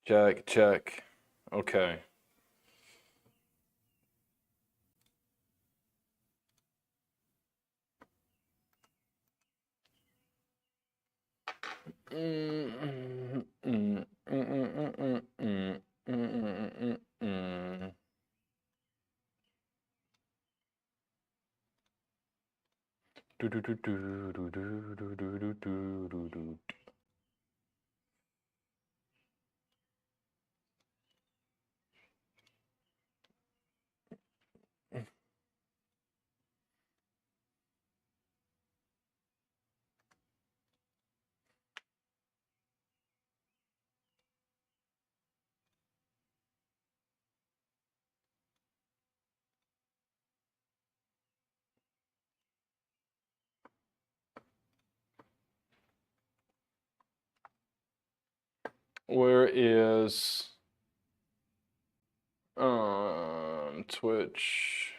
Check, check. Okay. Where is Twitch?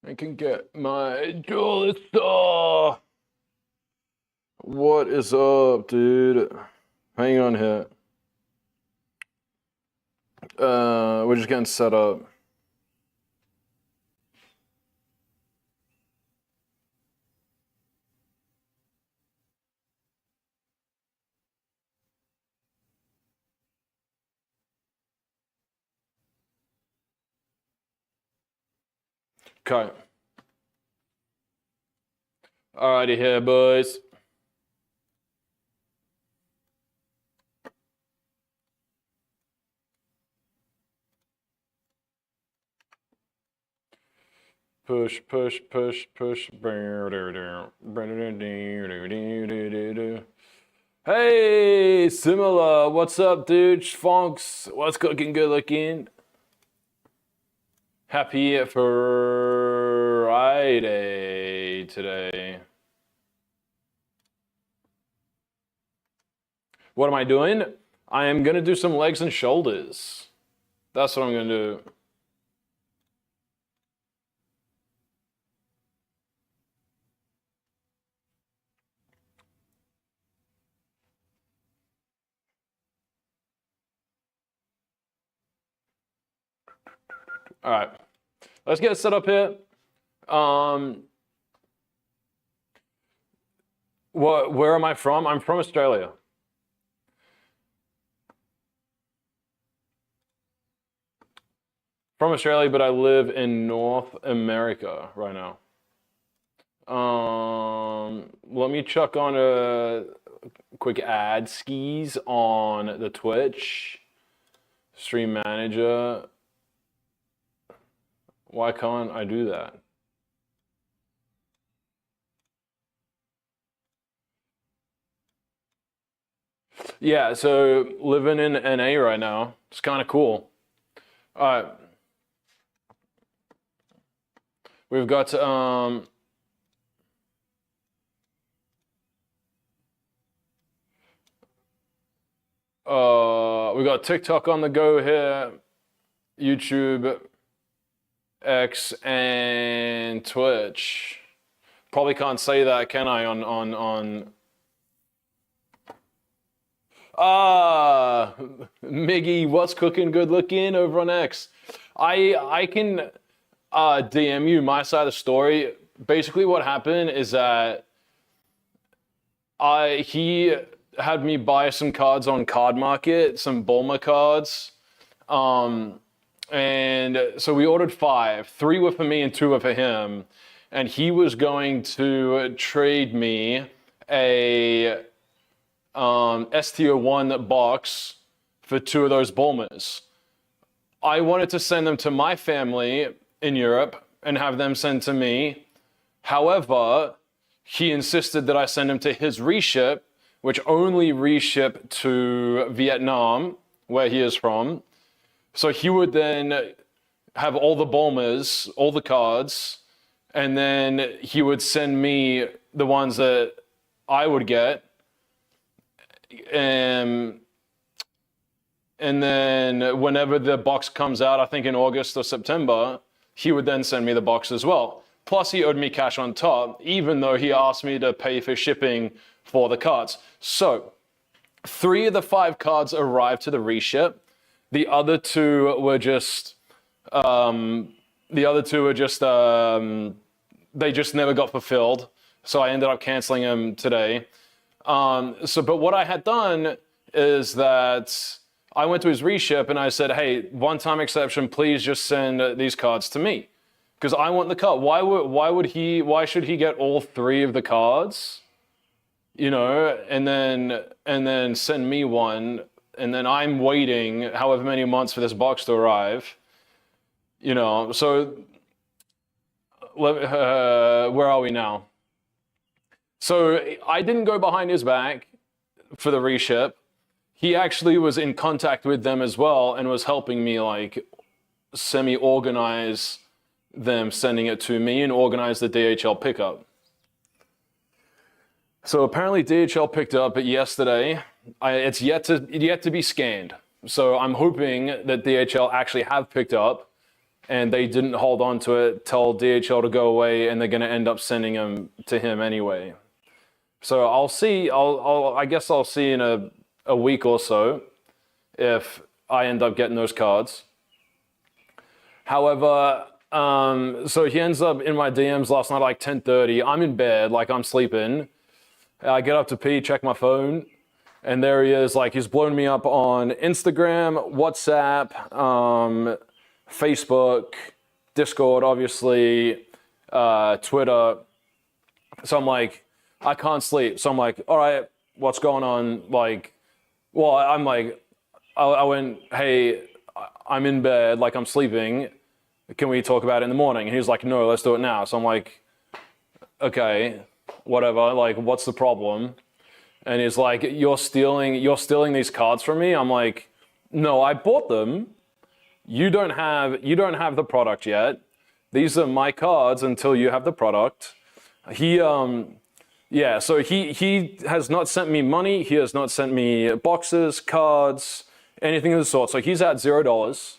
I can get my duelist star. What is up, dude? Hang on here. We're just getting set up. Okay. Alrighty here, boys. Push, push, push, push. Hey, similar. What's up, dude? Fonks. What's cooking? Good looking. Happy Friday today. What am I doing? I am gonna do some legs and shoulders. That's what I'm gonna do. All right, let's get set up here. Where am I from? I'm from Australia. From Australia, but I live in North America right now. Let me chuck on a quick ad skis on the Twitch stream manager. Why can't I do that? Yeah, so living in NA right now. It's kind of cool. All right. We've got we got TikTok on the go here, YouTube, X, and Twitch. Probably can't say that, can I? On Miggy, what's cooking? Good looking over on X. I can DM you my side of the story. Basically, what happened is that he had me buy some cards on Card Market, some Bulma cards. And so we ordered 5. 3 were for me and 2 were for him. And he was going to trade me a STO1 box for 2 of those Bulmas. I wanted to send them to my family in Europe and have them sent to me. However, he insisted that I send him to his reship, which only reship to Vietnam, where he is from. So he would then have all the Bulmers, all the cards, and then he would send me the ones that I would get. And then whenever the box comes out, I think in August or September, he would then send me the box as well. Plus he owed me cash on top, even though he asked me to pay for shipping for the cards. So 3 of the 5 cards arrived to the reship. The other 2 were just, they just never got fulfilled. So I ended up canceling them today. But what I had done is that I went to his reship and I said, hey, one-time exception, please just send these cards to me. Because I want the card. Why should he get all 3 of the cards? You know, and then send me one, and then I'm waiting however many months for this box to arrive. You know, so where are we now? So I didn't go behind his back for the reship. He actually was in contact with them as well and was helping me like semi-organize them sending it to me and organize the DHL pickup. So apparently DHL picked up it yesterday. It's yet to be scanned. So I'm hoping that DHL actually have picked up and they didn't hold on to it, tell DHL to go away, and they're going to end up sending them to him anyway. So I'll see. I guess I'll see in a week or so if I end up getting those cards. However, so he ends up in my DMs last night like 10:30. I'm in bed, like I'm sleeping. I get up to pee, check my phone, and there he is. Like he's blown me up on Instagram, WhatsApp, Facebook, Discord, obviously, Twitter. So I'm like, I can't sleep. So I'm like, all right, what's going on? Like, well, I'm like, I went, hey, I'm in bed, like I'm sleeping. Can we talk about it in the morning? And he's like, no, let's do it now. So I'm like, okay, whatever. Like, what's the problem? And he's like, you're stealing these cards from me. I'm like, no, I bought them. You don't have the product yet. These are my cards until you have the product. Yeah, so he has not sent me money. He has not sent me boxes, cards, anything of the sort. So he's at $0.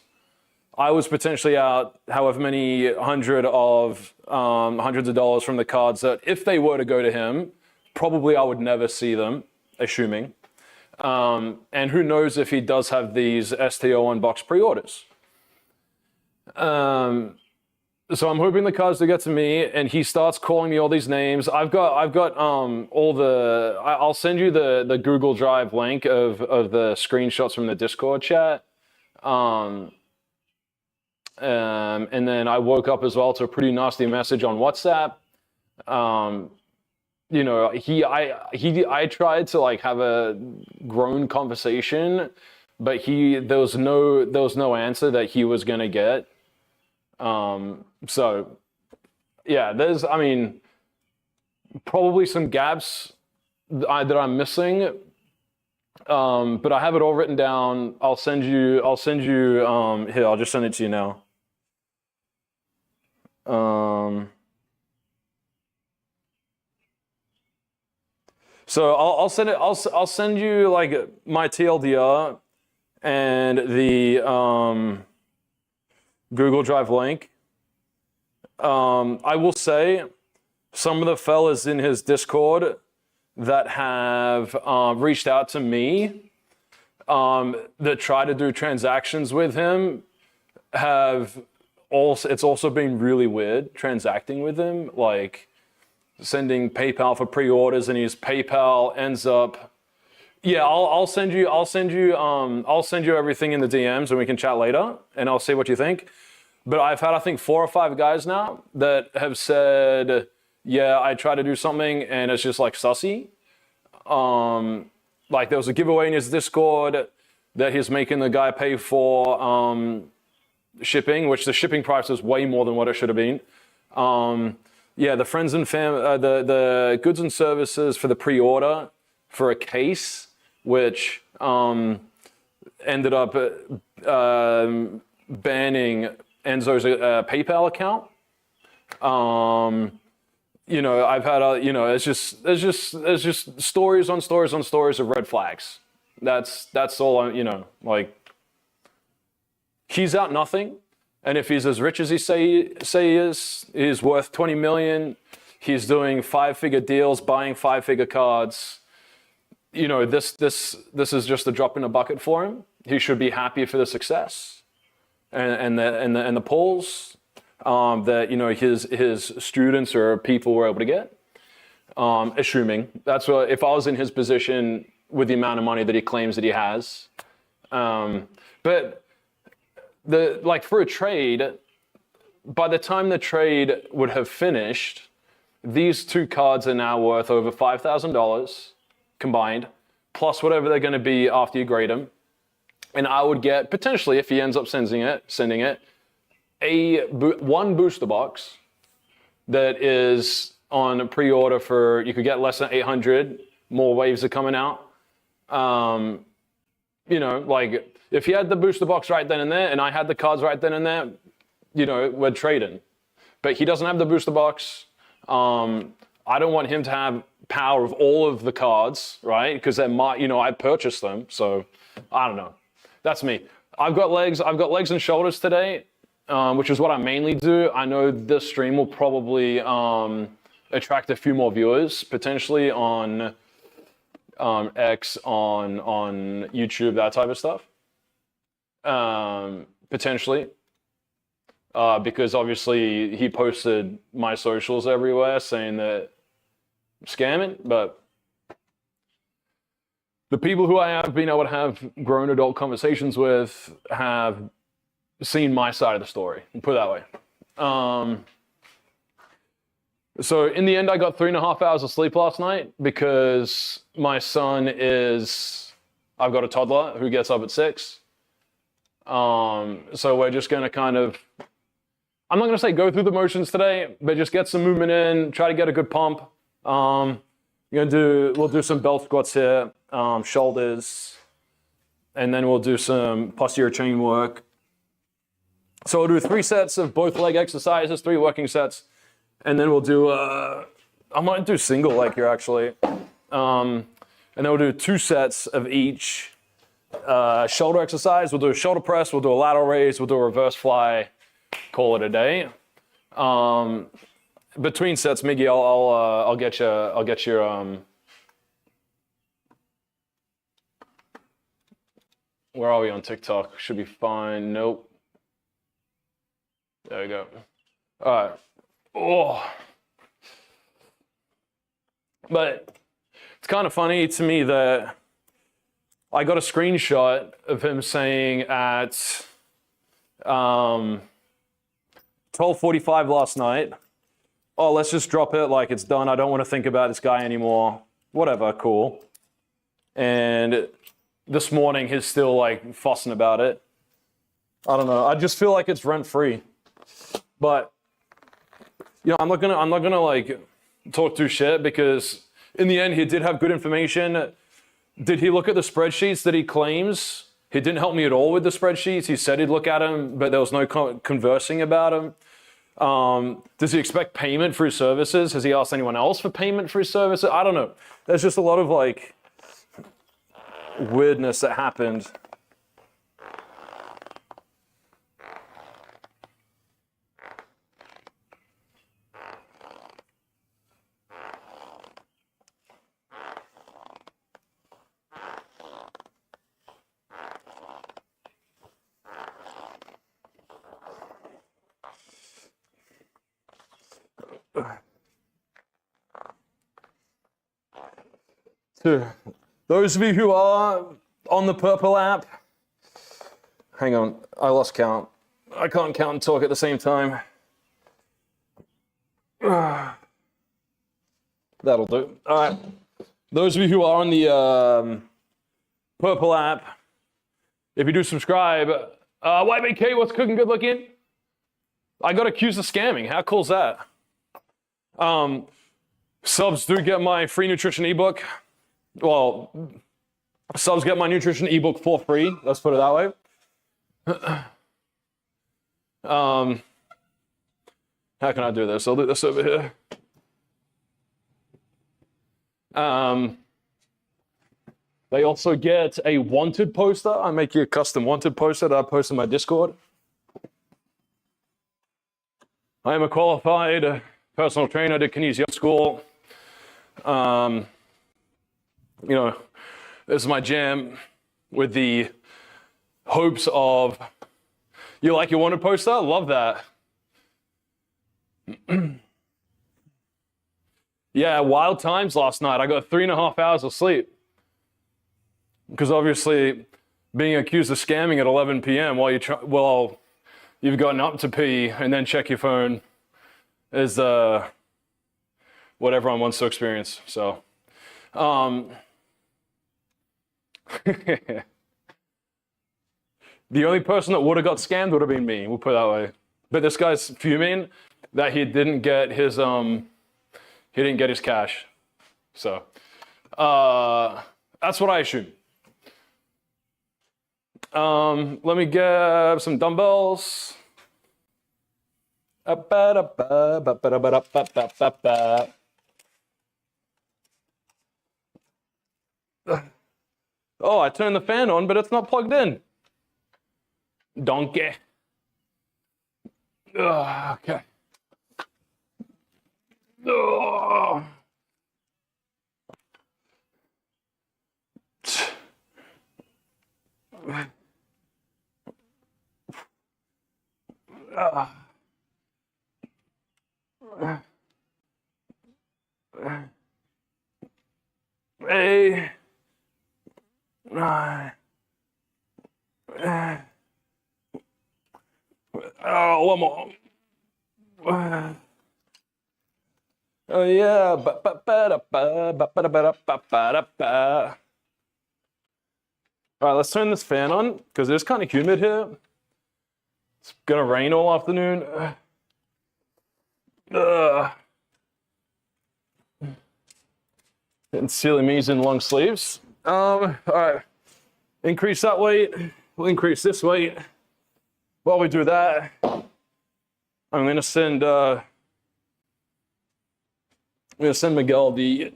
I was potentially out however many hundreds of dollars from the cards that if they were to go to him, probably I would never see them, assuming. And who knows if he does have these STO unboxed pre-orders. So I'm hoping the cards do get to me, and he starts calling me all these names. I've got all the. I'll send you the Google Drive link of the screenshots from the Discord chat. And then I woke up as well to a pretty nasty message on WhatsApp. You know, I tried to like have a grown conversation, but there was no answer that he was gonna get. So yeah, there's, I mean, probably some gaps that I'm missing. But I have it all written down. I'll send you, here, I'll just send it to you now. So I'll send it, I'll send you like my TLDR and the, Google Drive link. I will say some of the fellas in his Discord that have reached out to me that try to do transactions with him it's also been really weird transacting with him, like sending PayPal for pre-orders, and his PayPal ends up, yeah, I'll send you everything in the DMs and we can chat later and I'll see what you think. But I've had, I think, 4 or 5 guys now that have said, yeah, I tried to do something and it's just like sussy. Like there was a giveaway in his Discord that he's making the guy pay for shipping, which the shipping price is way more than what it should have been. Yeah, the friends and the goods and services for the pre-order for a case, which ended up banning Enzo's PayPal account. You know, I've had you know, it's just stories on stories on stories of red flags. That's all you know, like, he's out nothing. And if he's as rich as he say he is, he's worth 20 million. He's doing 5-figure deals, buying 5-figure cards. You know, this is just a drop in a bucket for him. He should be happy for the success and the polls that, you know, his students or people were able to get. Assuming that's what, if I was in his position with the amount of money that he claims that he has, but. Like for a trade, by the time the trade would have finished, these two cards are now worth over $5,000 combined, plus whatever they're going to be after you grade them. And I would get, potentially, if he ends up sending it, one booster box that is on pre-order for, you could get less than 800, more waves are coming out. You know, like, if he had the booster box right then and there, and I had the cards right then and there, you know, we're trading. But he doesn't have the booster box. I don't want him to have power of all of the cards, right? Because you know, I purchased them, so I don't know. That's me. I've got legs and shoulders today, which is what I mainly do. I know this stream will probably attract a few more viewers, potentially on X, on YouTube, that type of stuff. Potentially, because obviously he posted my socials everywhere saying that I'm scamming, but the people who I have been able to have grown adult conversations with have seen my side of the story, put it that way. So in the end, I got 3.5 hours of sleep last night because my son I've got a toddler who gets up at 6. So we're just going to kind of, I'm not going to say go through the motions today, but just get some movement in, try to get a good pump. We'll do some belt squats here, shoulders, and then we'll do some posterior chain work. So we'll do 3 sets of both leg exercises, 3 working sets, and then we'll do, I might do single leg here actually. And then we'll do 2 sets of each. Shoulder exercise, we'll do a shoulder press, we'll do a lateral raise, we'll do a reverse fly, call it a day. Between sets, Miggy, I'll get your where are we on TikTok? Should be fine. Nope. There we go. All right. Oh. But it's kind of funny to me that I got a screenshot of him saying at 12:45 last night, oh, let's just drop it, like it's done. I don't want to think about this guy anymore. Whatever, cool. And this morning he's still like fussing about it. I don't know. I just feel like it's rent free. But you know, I'm not gonna like talk too shit because in the end he did have good information. Did he look at the spreadsheets that he claims? He didn't help me at all with the spreadsheets. He said he'd look at them, but there was no conversing about them. Does he expect payment for his services? Has he asked anyone else for payment for his services? I don't know. There's just a lot of like weirdness that happened. To those of you who are on the Purple app, hang on, I lost count. I can't count and talk at the same time. That'll do. All right. Those of you who are on the Purple app, if you do subscribe, YBK, what's cooking, good looking? I got accused of scamming. How cool is that? Subs do get my free nutrition ebook. Well, subs get my nutrition ebook for free. Let's put it that way. How can I do this? I'll do this over here. They also get a wanted poster. I make you a custom wanted poster that I post in my Discord. I am a qualified personal trainer, did kinesio school. You know, this is my jam with the hopes of, you like your wanted poster? Love that. Yeah, wild times last night. I got 3.5 hours of sleep. Because obviously, being accused of scamming at 11 p.m. while you've gotten up to pee and then check your phone is what everyone wants to experience. So, the only person that would have got scammed would have been me. We'll put it that way. But this guy's fuming that he didn't get his cash. So, that's what I assume. Let me get some dumbbells. Oh, I turned the fan on, but it's not plugged in. Donkey. Okay. Oh. Hey. Oh, one more. Oh yeah. All right, let's turn this fan on because it's kind of humid here. It's gonna rain all afternoon. Getting silly me's in long sleeves. All right, increase that weight. We'll increase this weight. While we do that, I'm gonna send Miguel the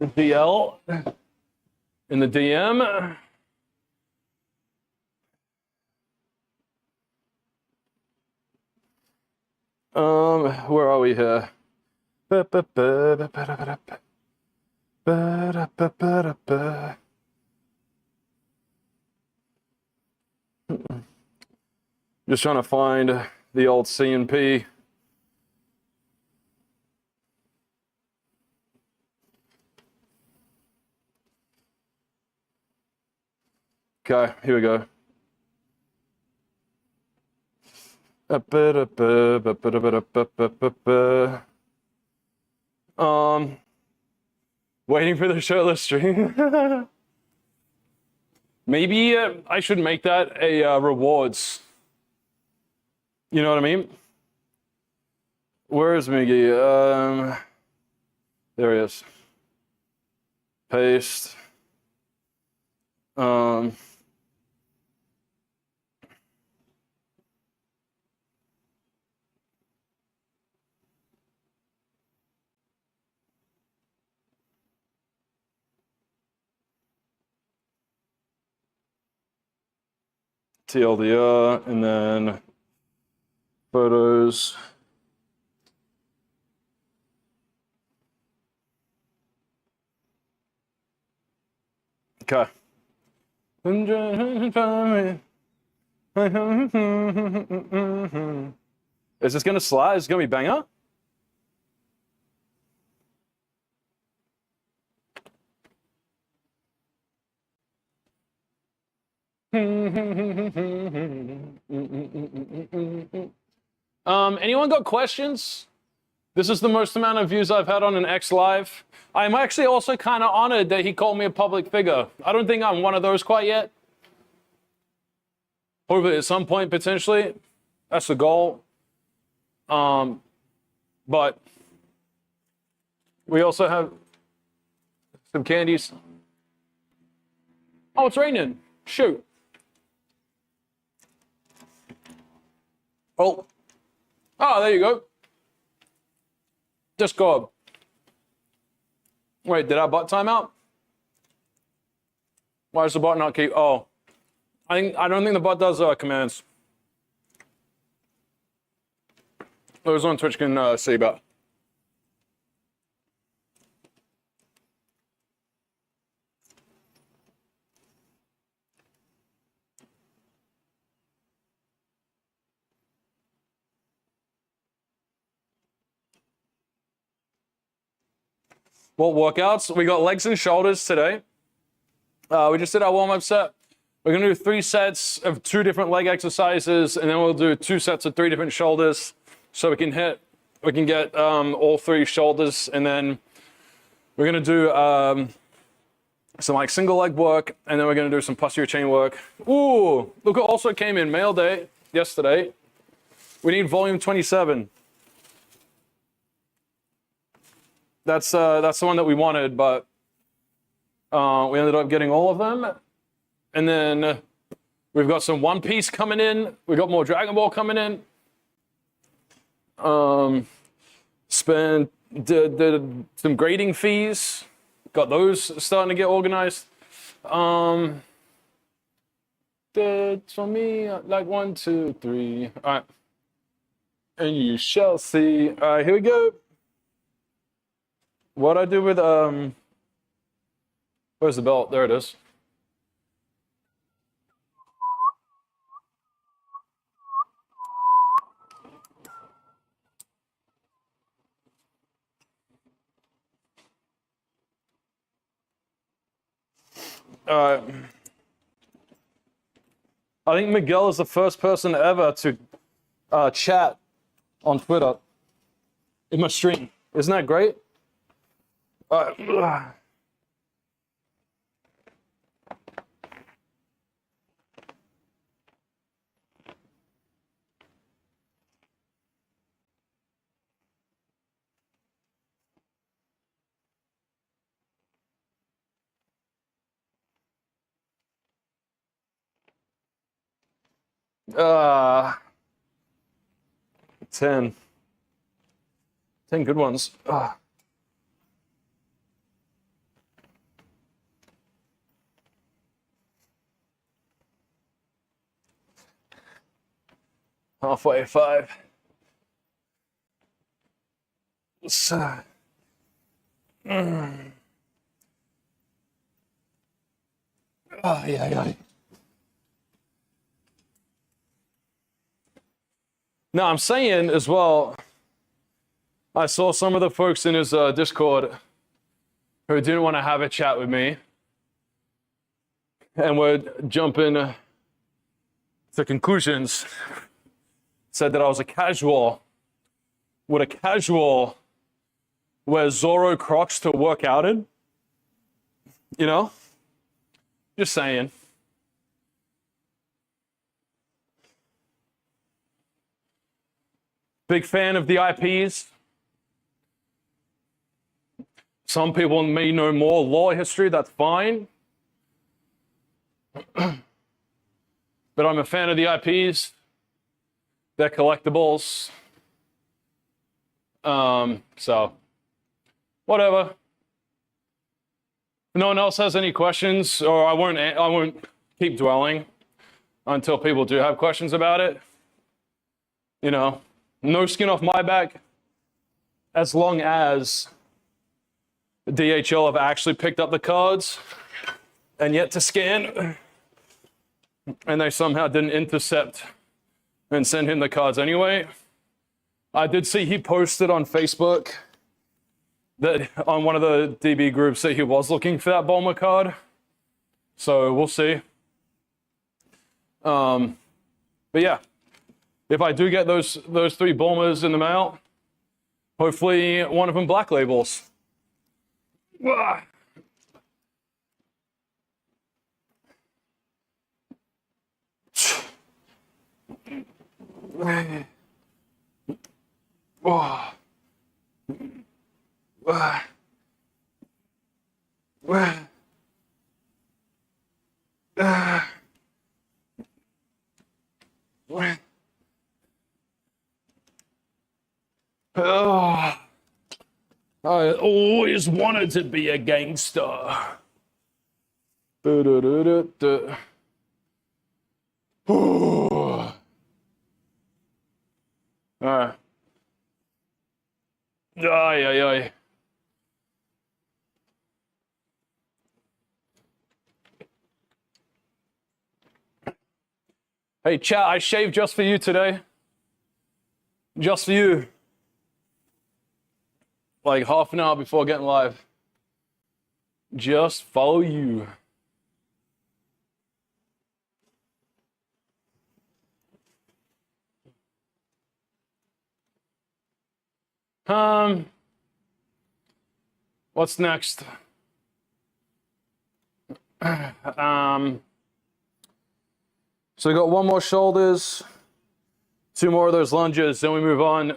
DL in the DM. Where are we here? Just trying to find the old C&P. Okay, here we go. Waiting for the shirtless stream. Maybe I should make that a rewards. You know what I mean? Where is Miggy? There he is. Paste. TLDR, and then photos. Okay. Is this gonna slide? Is it gonna be banger? Anyone got questions? This is the most amount of views I've had on an X Live. I'm actually also kind of honored that he called me a public figure. I don't think I'm one of those quite yet. Hopefully at some point, potentially. That's the goal. But we also have some candies. Oh, it's raining. Shoot. Oh. Oh, there you go. Discord. Wait, did our bot time out? Why does the bot not keep? Oh. I don't think the bot does commands. Those on Twitch can see about. What workouts? We got legs and shoulders today. We just did our warm-up set. We're gonna do 3 sets of 2 different leg exercises, and then we'll do 2 sets of 3 different shoulders, so we can get all 3 shoulders, and then we're gonna do some like single leg work, and then we're gonna do some posterior chain work. Ooh, look what also came in, mail day yesterday. We need volume 27. That's the one that we wanted, but we ended up getting all of them. And then we've got some One Piece coming in. We got more Dragon Ball coming in. Did some grading fees. Got those starting to get organized. Did for me like 1, 2, 3. All right. And you shall see. All right, here we go. What I do with where's the belt? There it is. I think Miguel is the first person ever to chat on Twitter in my stream. Isn't that great? Uh, 10 good ones. 5. So, yeah. Now, I'm saying as well, I saw some of the folks in his Discord who didn't want to have a chat with me and would jump in to conclusions, said that I was a casual. Would a casual wear Zorro Crocs to work out in? You know? Just saying. Big fan of the IPs. Some people may know more lore history, that's fine. But I'm a fan of the IPs. They're collectibles. So, whatever. If no one else has any questions, or I won't keep dwelling until people do have questions about it. You know, no skin off my back, as long as DHL have actually picked up the cards and yet to scan, and they somehow didn't intercept and send him the cards anyway. I did see he posted on Facebook that on one of the DB groups that he was looking for that Bulma card. So we'll see. But yeah, if I do get those 3 Bulmas in the mail, hopefully one of them black labels. I always wanted to be a gangster. All right. Ay, ay, ay. Hey, chat, I shaved just for you today. Just for you. Like half an hour before getting live. Just for you. What's next? So we got one more shoulders, two more of those lunges, then we move on.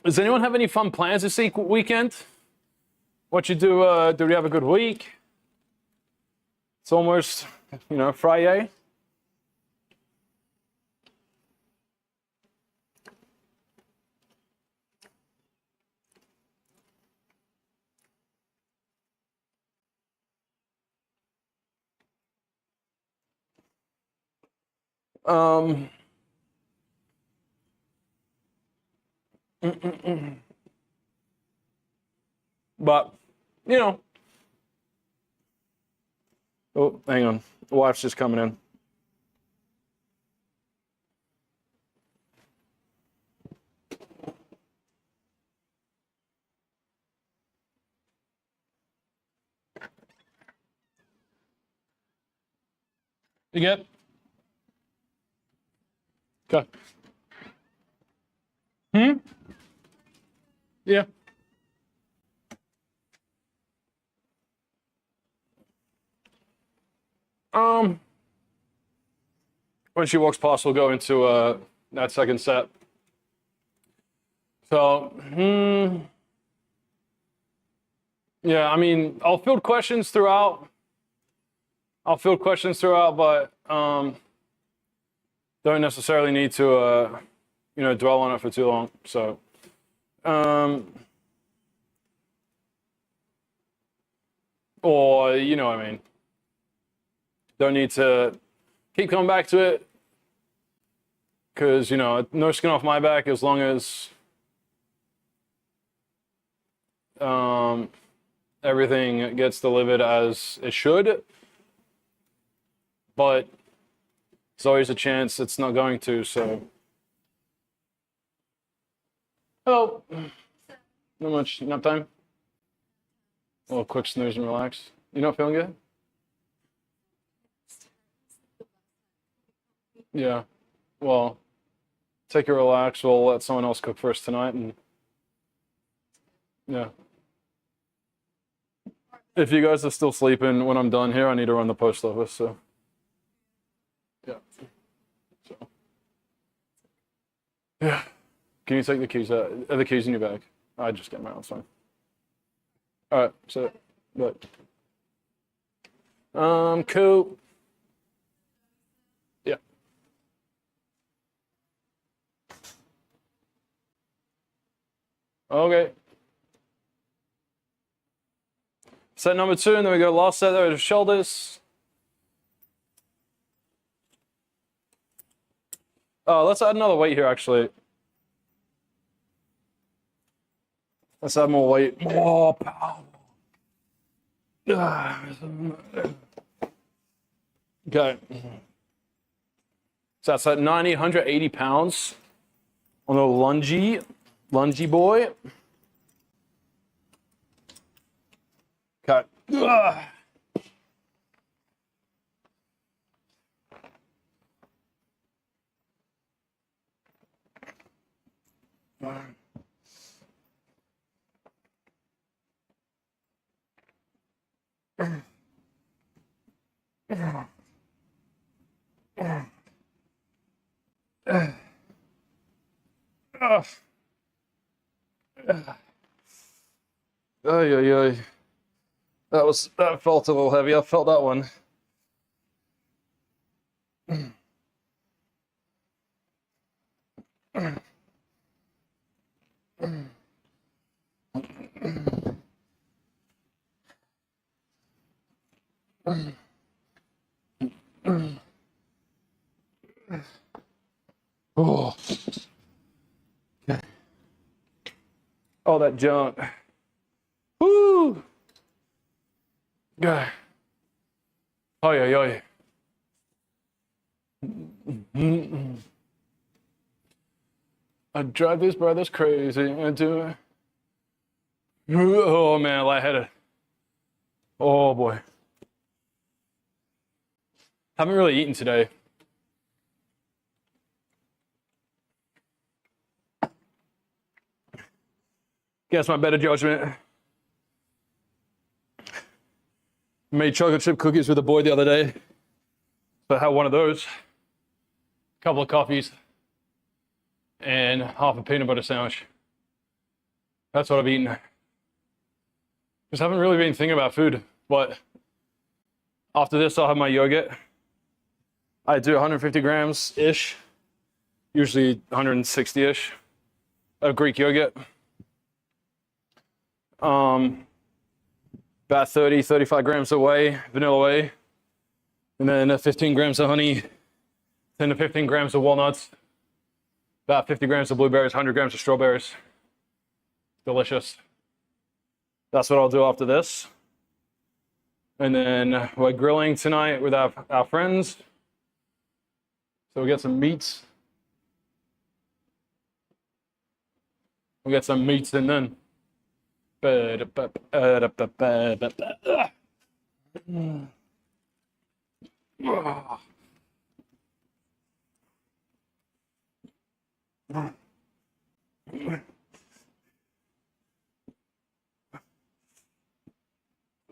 Does anyone have any fun plans this weekend? What you do, do we have a good week? It's almost, you know, Friday. But, you know. Oh, hang on. The wife's just coming in. You get? Okay. Yeah. When she walks past, we'll go into that second set. So, yeah, I mean, I'll field questions throughout. But don't necessarily need to, you know, dwell on it for too long. So, or, you know what I mean. Don't need to keep coming back to it because, you know, no skin off my back as long as everything gets delivered as it should. But there's always a chance it's not going to, so. Oh, not much nap time. A little quick snooze and relax. You not feeling good? Yeah. Well, take a relax. We'll let someone else cook for us tonight, and yeah. If you guys are still sleeping when I'm done here, I need to run the post office, so. Yeah. So. Yeah. Can you take the keys out? Are the keys in your bag? I just get them out, it's fine. All right, so, but. Cool. Yeah. Okay. Set number 2, and then we go last set there with shoulders. Let's add another weight here, actually. Let's add more weight. More power. Okay. So that's at 90, 180 pounds on the lungy boy. Okay. Ay, ay, ay. That felt a little heavy. I felt that one. Oh, okay. All that junk. Woo! God. Oh yeah, yeah. I drive these brothers crazy. I do it. Oh man, lightheaded. Oh boy. Haven't really eaten today. Guess my better judgment. Made chocolate chip cookies with a boy the other day. So I had one of those, a couple of coffees, and half a peanut butter sandwich. That's what I've eaten. Just haven't really been thinking about food, but after this I'll have my yogurt. I do 150 grams-ish, usually 160-ish of Greek yogurt. About 30, 35 grams of whey, vanilla whey, and then 15 grams of honey, 10 to 15 grams of walnuts, about 50 grams of blueberries, 100 grams of strawberries. Delicious. That's what I'll do after this. And then we're grilling tonight with our friends. So we get some meats. We get some meats and then.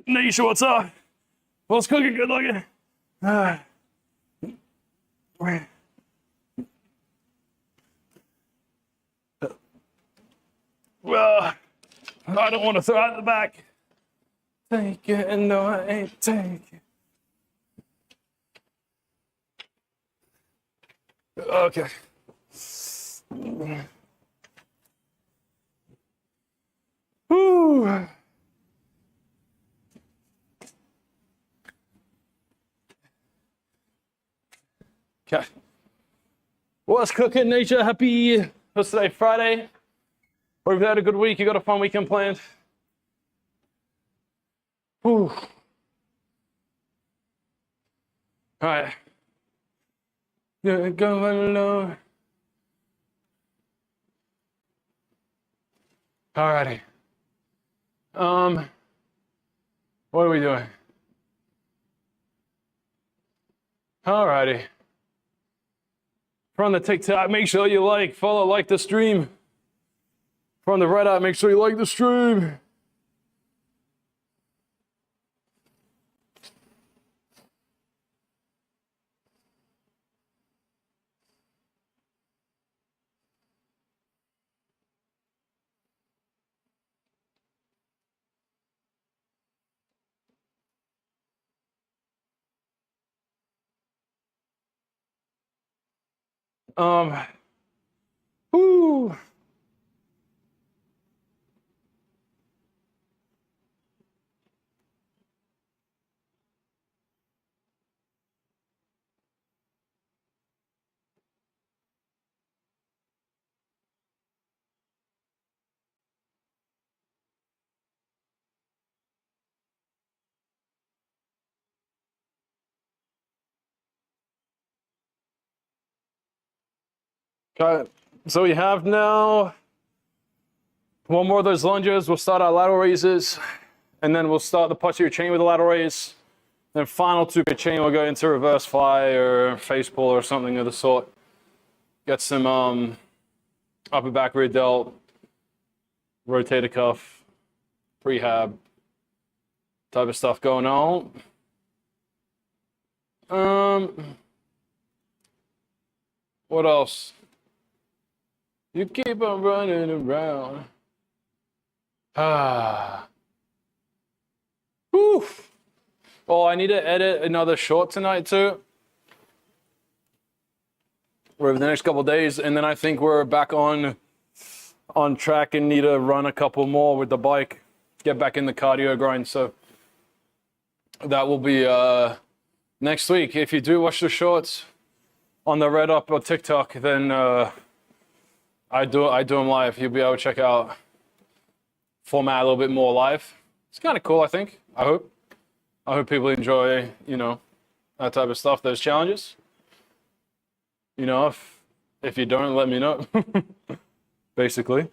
Nisha, what's up? What's cooking? Good looking. Well, I don't want to throw out the back. Take it, no, I ain't take it. Okay. Whew. Okay. What's cooking, Nature? Happy, what's today, Friday? Hope you had a good week. You got a fun weekend planned? Whew. All right. You're going low. All righty. What are we doing? All righty. From the TikTok, make sure you follow, like the stream. From the Reddit, make sure you like the stream. Whoo. Okay, so we have now one more of those lunges. We'll start our lateral raises, and then we'll start the posterior chain with the lateral raise. Then final two chain, we'll go into reverse fly or face pull or something of the sort. Get some upper back rear delt, rotator cuff, prehab type of stuff going on. What else? You keep on running around. Whew. Oh, I need to edit another short tonight too. Over the next couple of days, and then I think we're back on on track and need to run a couple more with the bike, get back in the cardio grind. So that will be next week. If you do watch the shorts on the Red Up or TikTok, then I do them live. You'll be able to check out format a little bit more live. It's kind of cool, I think. I hope people enjoy, you know, that type of stuff, those challenges. You know, if you don't, let me know. Basically.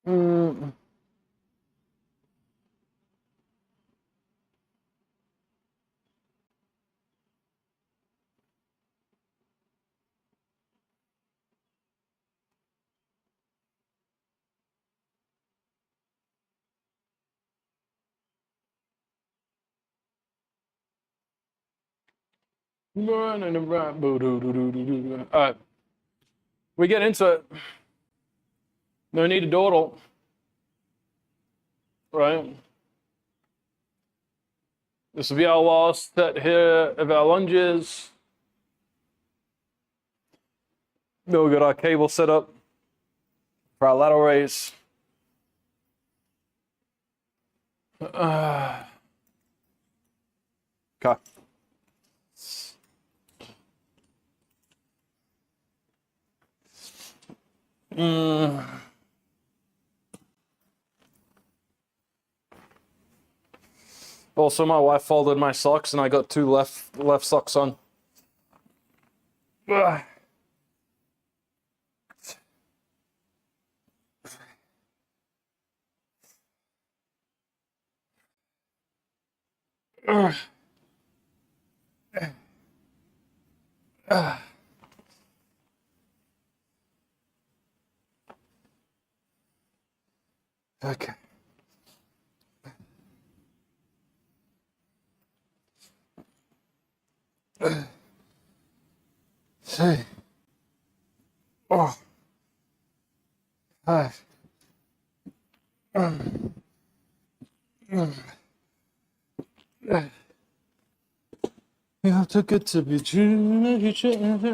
Mm. Running around. All right, we get into it. No need to dawdle, right? This will be our last set here of our lunges. Then we'll get our cable set up for our lateral raise. Okay. Also, my wife folded my socks, and I got two left socks on. Ugh. Ugh. Ugh. Okay. Say. Oh. Hi. You have to get to be true.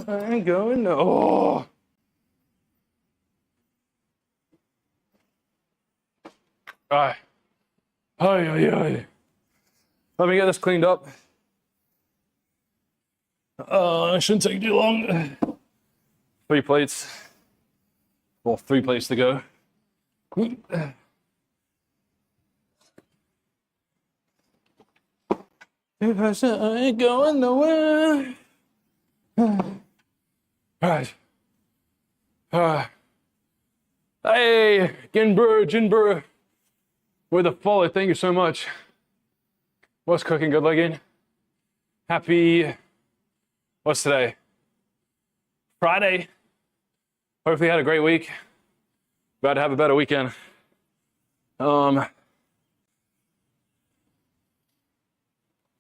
I ain't going. Oh. All right. Hi. Let me get this cleaned up. It shouldn't take too long. 3 plates. Well, 3 plates to go. If I said I ain't going nowhere. Alright. Hey, Jinbur. With the follow, thank you so much. What's cooking, good legging? Happy, what's today? Friday. Hopefully you had a great week. About to have a better weekend. I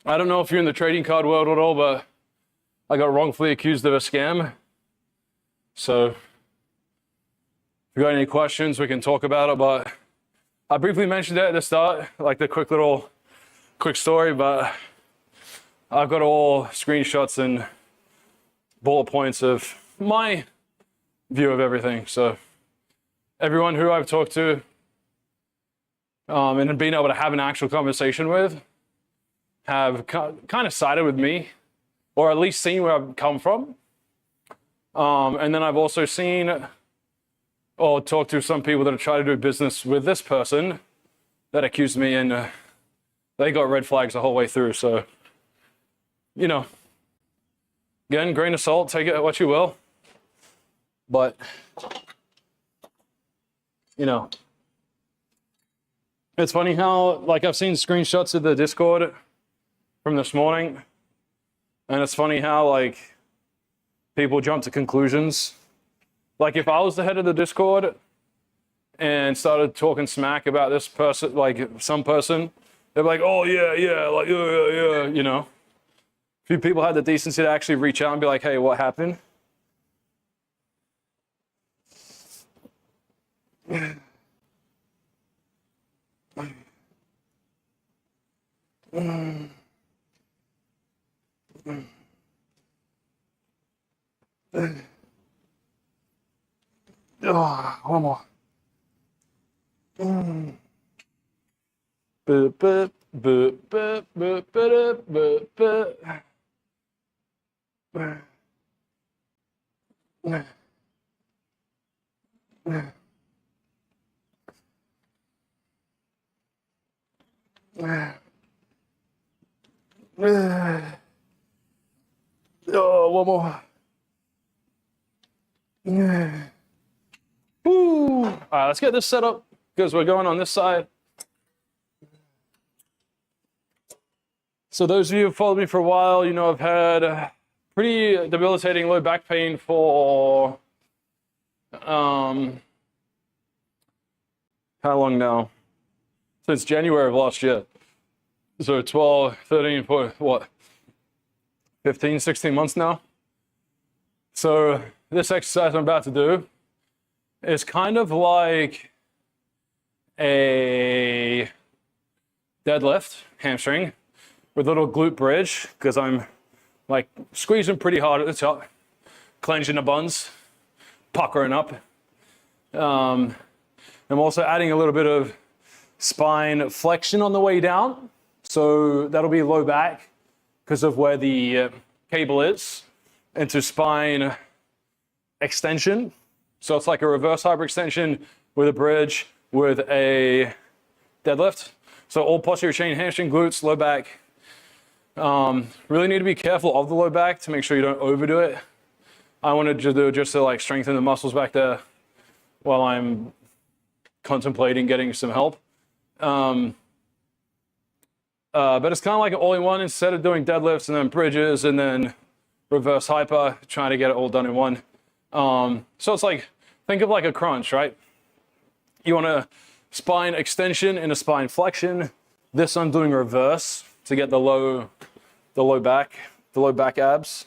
don't know if you're in the trading card world at all, but I got wrongfully accused of a scam. So if you got any questions, we can talk about it, but I briefly mentioned it at the start, like the quick story, but I've got all screenshots and bullet points of my view of everything. So everyone who I've talked to and being able to have an actual conversation with have kind of sided with me, or at least seen where I've come from. And then I've also seen or talked to some people that have tried to do business with this person that accused me, and they got red flags the whole way through. So, you know, again, grain of salt, take it what you will. But, you know, it's funny how, like, I've seen screenshots of the Discord from this morning, and it's funny how, like, people jump to conclusions. Like, if I was the head of the Discord and started talking smack about this person, like some person, they'd be like, oh yeah, like yeah, you know. Few people had the decency to actually reach out and be like, hey, what happened? Oh, one more. Boop, boop, boop, boop, boop, boop, boop, boop. Oh, one more. Woo. All right, let's get this set up because we're going on this side. So those of you who've followed me for a while, you know I've had pretty debilitating low back pain for how long now? Since January of last year. So 12, 13, what? 15, 16 months now. So this exercise I'm about to do is kind of like a deadlift, hamstring, with a little glute bridge, because I'm like squeezing pretty hard at the top, clenching the buns, puckering up. I'm also adding a little bit of spine flexion on the way down. So that'll be low back because of where the cable is, into spine extension. So it's like a reverse hyperextension with a bridge with a deadlift. So all posterior chain, hamstring, glutes, low back. Really need to be careful of the low back to make sure you don't overdo it. I wanted to do it just to like strengthen the muscles back there while I'm contemplating getting some help. But it's kind of like an all-in-one. Instead of doing deadlifts and then bridges and then reverse hyper, trying to get it all done in one. So it's like, think of like a crunch, right? You want a spine extension and a spine flexion. This I'm doing reverse to get the low back abs.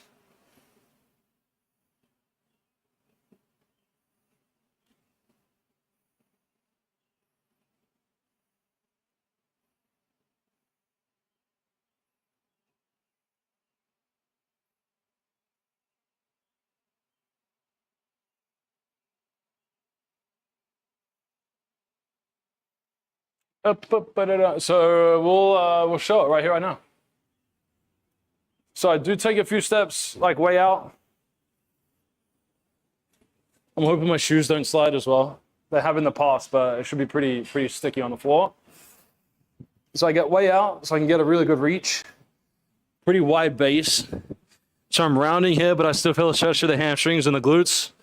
So we'll show it right here, right now. So I do take a few steps, like way out. I'm hoping my shoes don't slide as well. They have in the past, but it should be pretty sticky on the floor. So I get way out so I can get a really good reach. Pretty wide base. So I'm rounding here, but I still feel a stretch to the hamstrings and the glutes,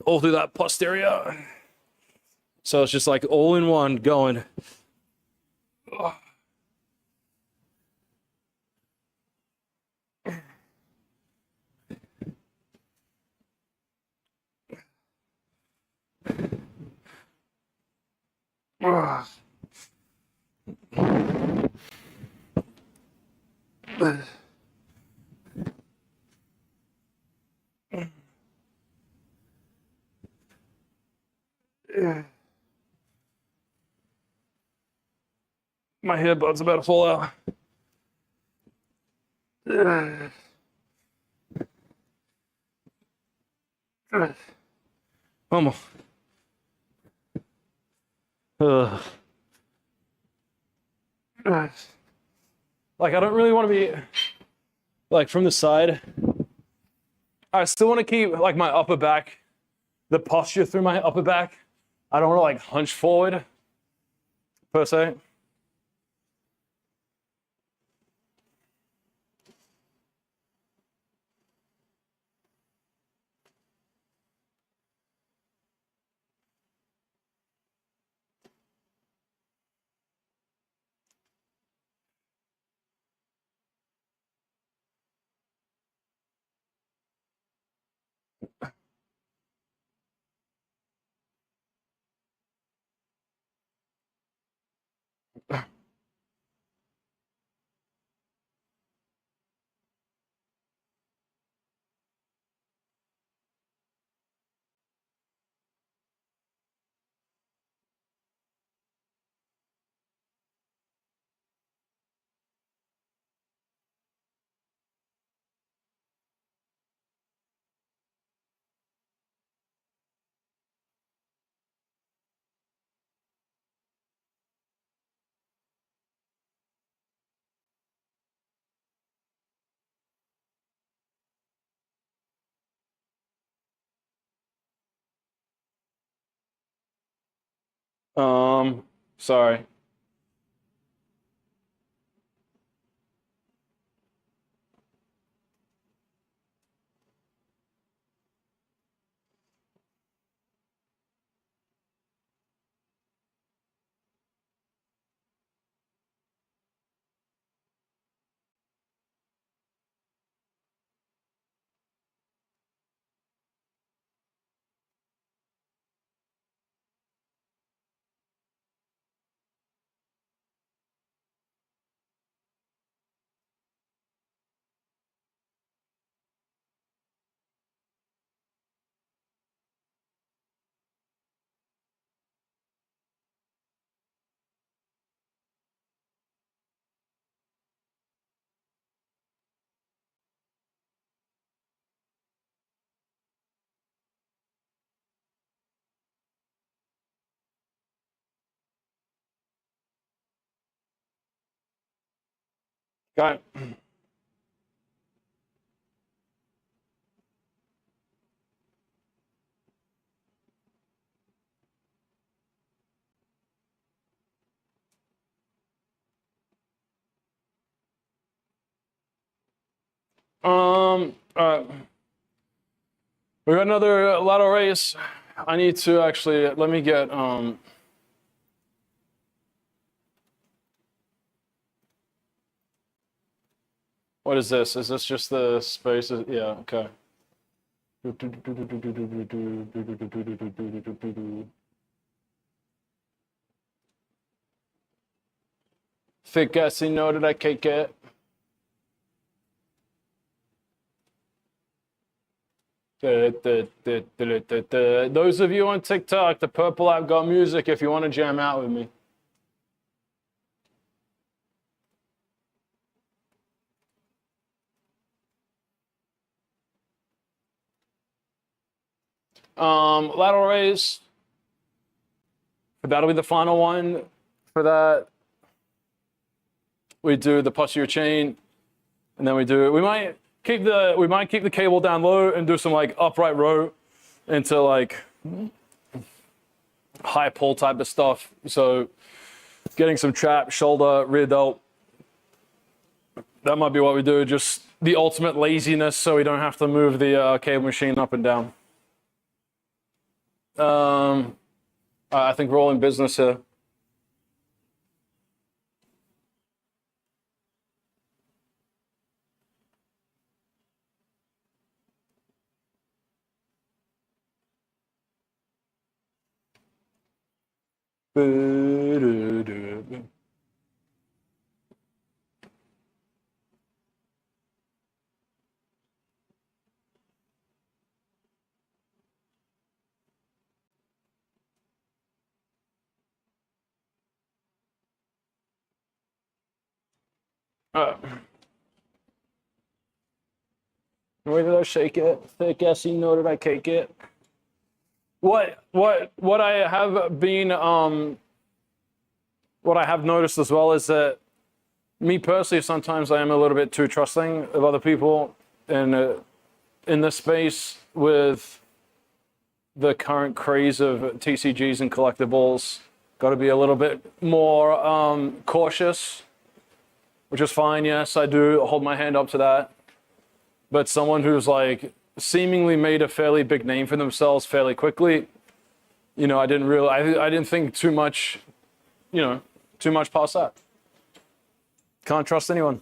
all through that posterior. So it's just like all in one going. My headbut's about to fall out. Almost. Like I don't really want to be like from the side. I still want to keep like my upper back, the posture through my upper back. I don't want to like hunch forward per se. Sorry. Got it. Uh, we got another lateral raise. I need to actually, let me get, what is this? Is this just the spaces? Yeah, okay. Thick ass, you know that I can't get. Those of you on TikTok, the purple app got music if you want to jam out with me. Lateral raise. That'll be the final one. For that, we do the posterior chain, and then we might keep the cable down low and do some like upright row into like high pull type of stuff. So getting some trap, shoulder, rear delt. That might be what we do. Just the ultimate laziness, so we don't have to move the cable machine up and down. I think we're all in business here. Where did I shake it? Thick ass, you know that I cake it. What I have been what I have noticed as well is that me personally, sometimes I am a little bit too trusting of other people in this space with the current craze of TCGs and collectibles. Got to be a little bit more cautious, which is fine. Yes, I do hold my hand up to that. But someone who's like seemingly made a fairly big name for themselves fairly quickly, you know, I didn't think too much, you know, too much past that. Can't trust anyone.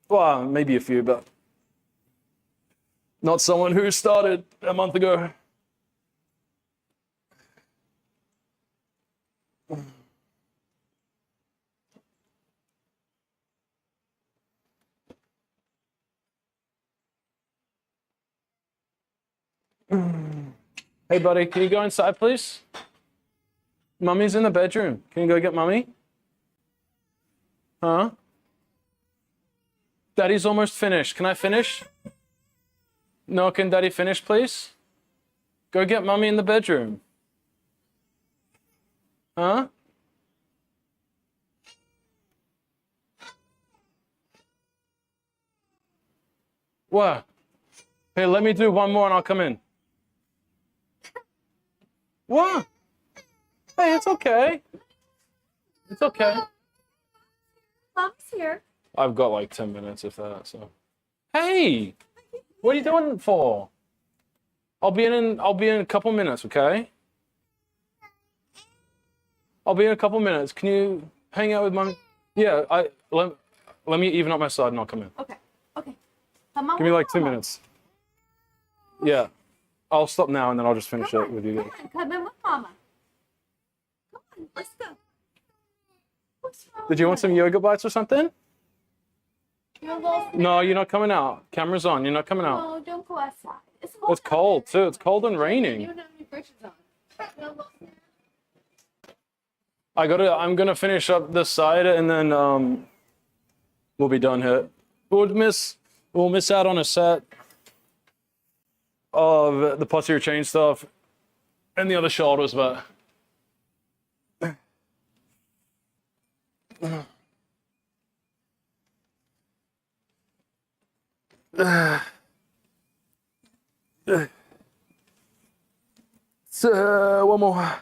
Well, maybe a few, but not someone who started a month ago. Hey, buddy, can you go inside, please? Mummy's in the bedroom. Can you go get Mummy? Huh? Daddy's almost finished. Can I finish? No, can Daddy finish, please? Go get Mummy in the bedroom. Huh? What? Hey, let me do one more and I'll come in. What? Hey, it's okay. It's okay. Mom's here. I've got like 10 minutes if that, so. Hey! What are you doing it for? I'll be in a couple minutes, okay? I'll be in a couple minutes. Can you hang out with mommy? Yeah, let me even up my side and I'll come in. Okay. Okay. Come on. Give me like 2 minutes. Yeah. I'll stop now and then I'll just finish it with you guys. Come in with Mama. Come on, let's go. What's wrong? Did you want some yoga bites or something? You're a little... No, you're not coming out. Camera's on. You're not coming out. No, don't go outside. It's It's cold too. It's cold and raining. You don't have any britches on. You're a little... I'm gonna finish up this side and then we'll be done here. We'll miss out on a set of the posterior chain stuff and the other shoulders, but one more.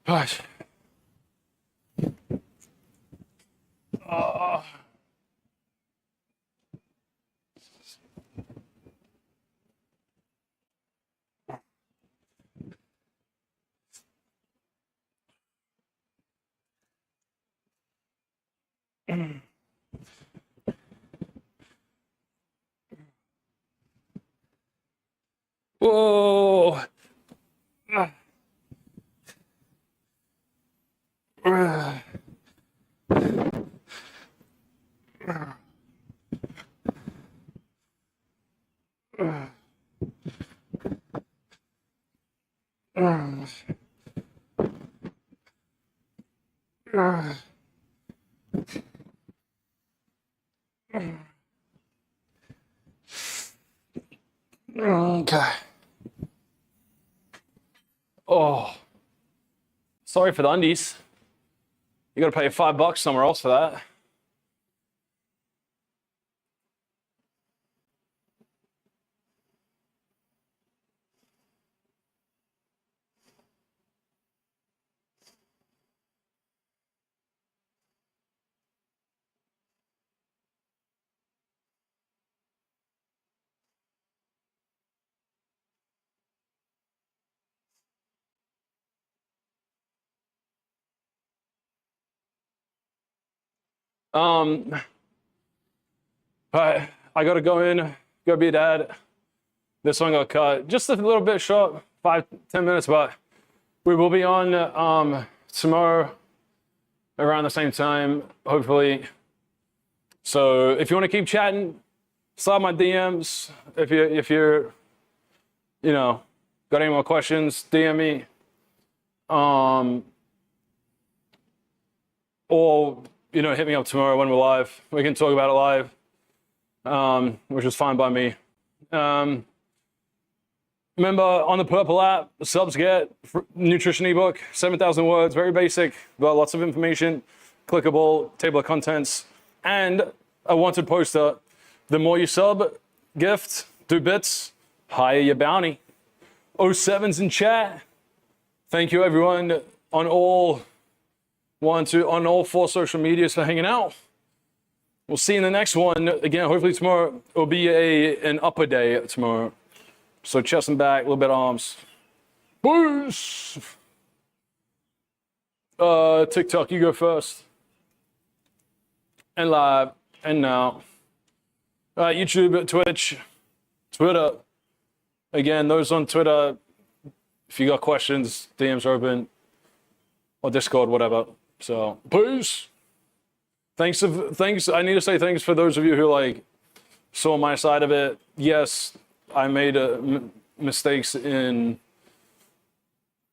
Gosh. Whoa. Okay. Oh, sorry for the undies. You gotta pay $5 somewhere else for that. But I gotta go in, go be a dad. This one got cut just a little bit short, 5-10 minutes, but we will be on tomorrow around the same time, hopefully. So if you want to keep chatting, slide my DMs. If you're you know, got any more questions, DM me. Or you know, hit me up tomorrow when we're live. We can talk about it live, which is fine by me. Remember, on the Purple app, subs get nutrition ebook, 7,000 words, very basic, got lots of information, clickable, table of contents, and a wanted poster. The more you sub, gift, do bits, higher your bounty. 07's in chat. Thank you everyone on all 4 social medias for hanging out. We'll see you in the next one. Again, hopefully tomorrow will be an upper day tomorrow. So chest and back, a little bit of arms. Boosh! TikTok, you go first. And live, and now. YouTube, Twitch, Twitter. Again, those on Twitter, if you got questions, DMs are open. Or Discord, whatever. So, peace. Thanks. I need to say thanks for those of you who like saw my side of it. Yes, I made mistakes in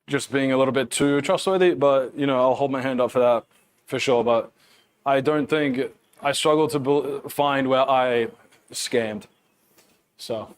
just being a little bit too trustworthy, but you know, I'll hold my hand up for that for sure. But I don't think I struggle to find where I scammed. So.